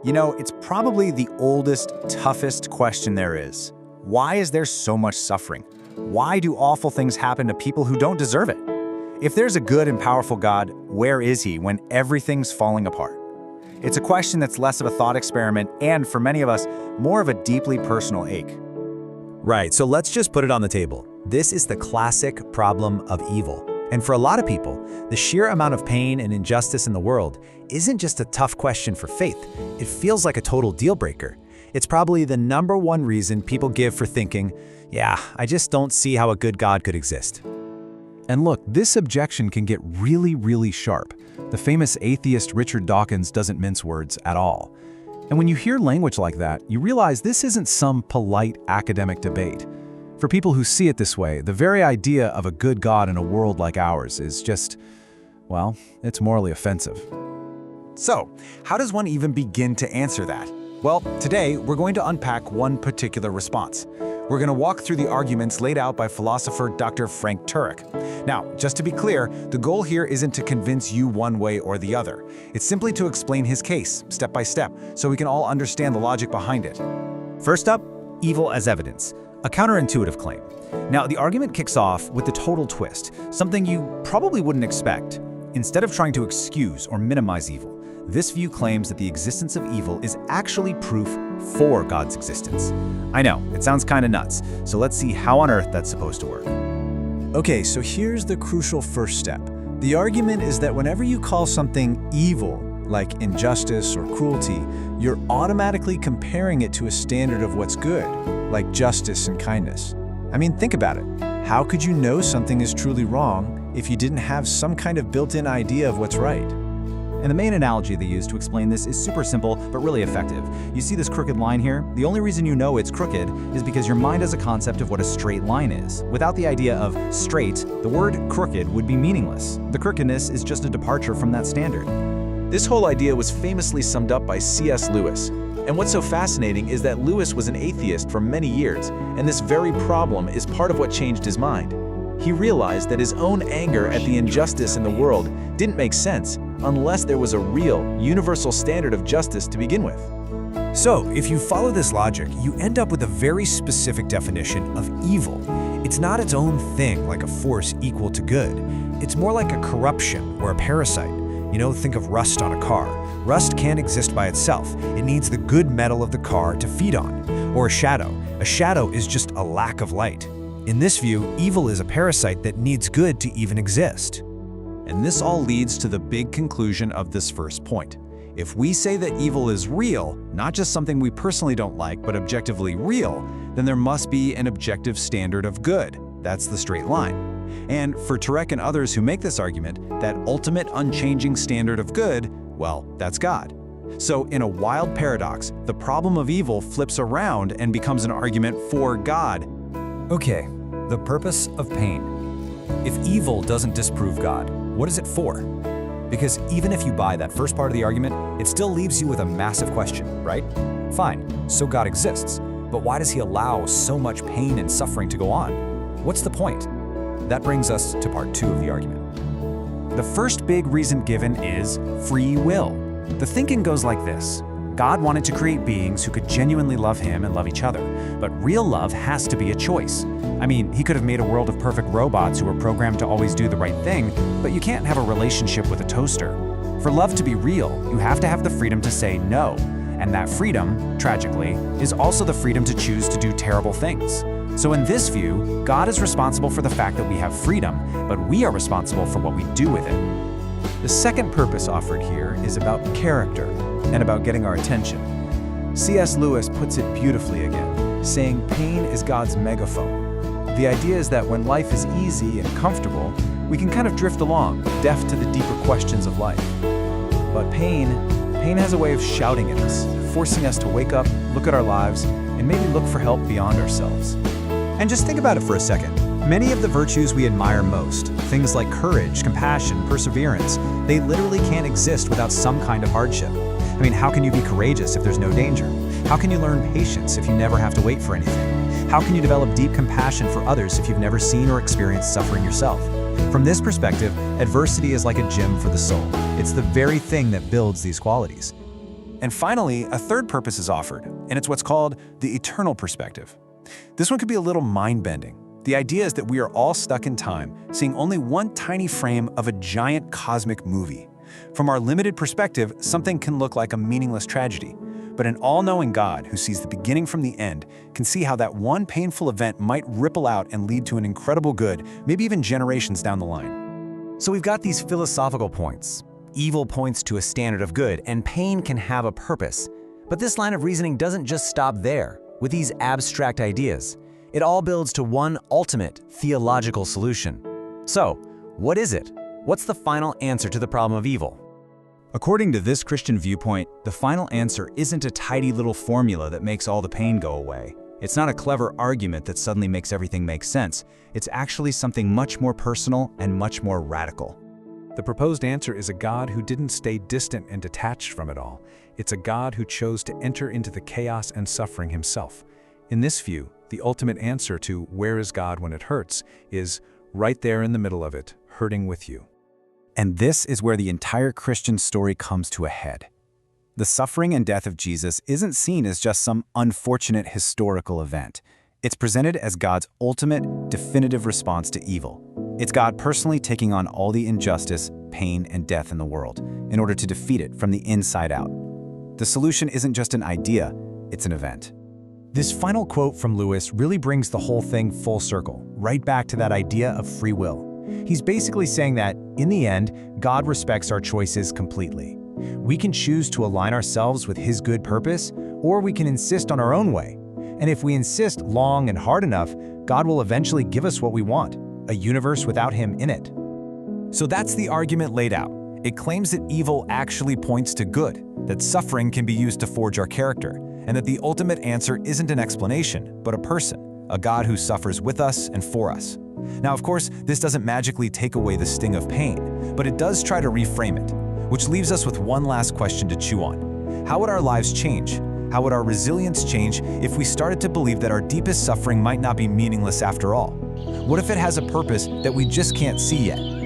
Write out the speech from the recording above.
You know, it's probably the oldest, toughest question there is. Why is there so much suffering? Why do awful things happen to people who don't deserve it? If there's a good and powerful God, where is he when everything's falling apart? It's a question that's less of a thought experiment and, for many of us, more of a deeply personal ache. Right, so let's just put it on the table. This is the classic problem of evil. And for a lot of people, the sheer amount of pain and injustice in the world isn't just a tough question for faith. It feels like a total deal breaker. It's probably the #1 reason people give for thinking, yeah, I just don't see how a good God could exist. And look, this objection can get really sharp. The famous atheist Richard Dawkins doesn't mince words at all. And when you hear language like that, you realize this isn't some polite academic debate. For people who see it this way, the very idea of a good God in a world like ours is just, well, it's morally offensive. So, how does one even begin to answer that? Well, today we're going to unpack one particular response. We're going to walk through the arguments laid out by philosopher Dr. Frank Turek. Now, just to be clear, the goal here isn't to convince you one way or the other. It's simply to explain his case, step by step, so we can all understand the logic behind it. First up, evil as evidence, a counterintuitive claim. Now, the argument kicks off with the total twist, something you probably wouldn't expect. Instead of trying to excuse or minimize evil, this view claims that the existence of evil is actually proof for God's existence. I know, it sounds kind of nuts, so let's see how on earth that's supposed to work. Okay, so here's the crucial first step. The argument is that whenever you call something evil, like injustice or cruelty, you're automatically comparing it to a standard of what's good, like justice and kindness. I mean, think about it. How could you know something is truly wrong if you didn't have some kind of built-in idea of what's right? And the main analogy they use to explain this is super simple, but really effective. You see this crooked line here? The only reason you know it's crooked is because your mind has a concept of what a straight line is. Without the idea of straight, the word crooked would be meaningless. The crookedness is just a departure from that standard. This whole idea was famously summed up by C.S. Lewis. And what's so fascinating is that Lewis was an atheist for many years, and this very problem is part of what changed his mind. He realized that his own anger at the injustice in the world didn't make sense unless there was a real, universal standard of justice to begin with. So, if you follow this logic, you end up with a very specific definition of evil. It's not its own thing, like a force equal to good. It's more like a corruption or a parasite. You know, think of rust on a car. Rust can't exist by itself. It needs the good metal of the car to feed on. Or a shadow. A shadow is just a lack of light. In this view, evil is a parasite that needs good to even exist. And this all leads to the big conclusion of this first point. If we say that evil is real, not just something we personally don't like, but objectively real, then there must be an objective standard of good. That's the straight line. And for Turek and others who make this argument, that ultimate unchanging standard of good, well, that's God. So in a wild paradox, the problem of evil flips around and becomes an argument for God. Okay, the purpose of pain. If evil doesn't disprove God, what is it for? Because even if you buy that first part of the argument, it still leaves you with a massive question, right? Fine, so God exists, but why does he allow so much pain and suffering to go on? What's the point? That brings us to part 2 of the argument. The first big reason given is free will. The thinking goes like this. God wanted to create beings who could genuinely love him and love each other, but real love has to be a choice. I mean, he could have made a world of perfect robots who are programmed to always do the right thing, but you can't have a relationship with a toaster. For love to be real, you have to have the freedom to say no, and that freedom, tragically, is also the freedom to choose to do terrible things. So in this view, God is responsible for the fact that we have freedom, but we are responsible for what we do with it. The second purpose offered here is about character and about getting our attention. C.S. Lewis puts it beautifully again, saying pain is God's megaphone. The idea is that when life is easy and comfortable, we can kind of drift along, deaf to the deeper questions of life. But pain has a way of shouting at us, forcing us to wake up, look at our lives, and maybe look for help beyond ourselves. And just think about it for a second. Many of the virtues we admire most, things like courage, compassion, perseverance, they literally can't exist without some kind of hardship. I mean, how can you be courageous if there's no danger? How can you learn patience if you never have to wait for anything? How can you develop deep compassion for others if you've never seen or experienced suffering yourself? From this perspective, adversity is like a gym for the soul. It's the very thing that builds these qualities. And finally, a third purpose is offered, and it's what's called the eternal perspective. This one could be a little mind-bending. The idea is that we are all stuck in time, seeing only one tiny frame of a giant cosmic movie. From our limited perspective, something can look like a meaningless tragedy. But an all-knowing God who sees the beginning from the end can see how that one painful event might ripple out and lead to an incredible good, maybe even generations down the line. So we've got these philosophical points. Evil points to a standard of good, and pain can have a purpose. But this line of reasoning doesn't just stop there, with these abstract ideas. It all builds to one ultimate theological solution. So, what is it? What's the final answer to the problem of evil? According to this Christian viewpoint, the final answer isn't a tidy little formula that makes all the pain go away. It's not a clever argument that suddenly makes everything make sense. It's actually something much more personal and much more radical. The proposed answer is a God who didn't stay distant and detached from it all. It's a God who chose to enter into the chaos and suffering himself. In this view, the ultimate answer to where is God when it hurts is right there in the middle of it, hurting with you. And this is where the entire Christian story comes to a head. The suffering and death of Jesus isn't seen as just some unfortunate historical event. It's presented as God's ultimate, definitive response to evil. It's God personally taking on all the injustice, pain, and death in the world in order to defeat it from the inside out. The solution isn't just an idea, it's an event. This final quote from Lewis really brings the whole thing full circle, right back to that idea of free will. He's basically saying that, in the end, God respects our choices completely. We can choose to align ourselves with His good purpose, or we can insist on our own way. And if we insist long and hard enough, God will eventually give us what we want, a universe without Him in it. So that's the argument laid out. It claims that evil actually points to good, that suffering can be used to forge our character, and that the ultimate answer isn't an explanation, but a person, a God who suffers with us and for us. Now, of course, this doesn't magically take away the sting of pain, but it does try to reframe it, which leaves us with one last question to chew on. How would our lives change? How would our resilience change if we started to believe that our deepest suffering might not be meaningless after all? What if it has a purpose that we just can't see yet?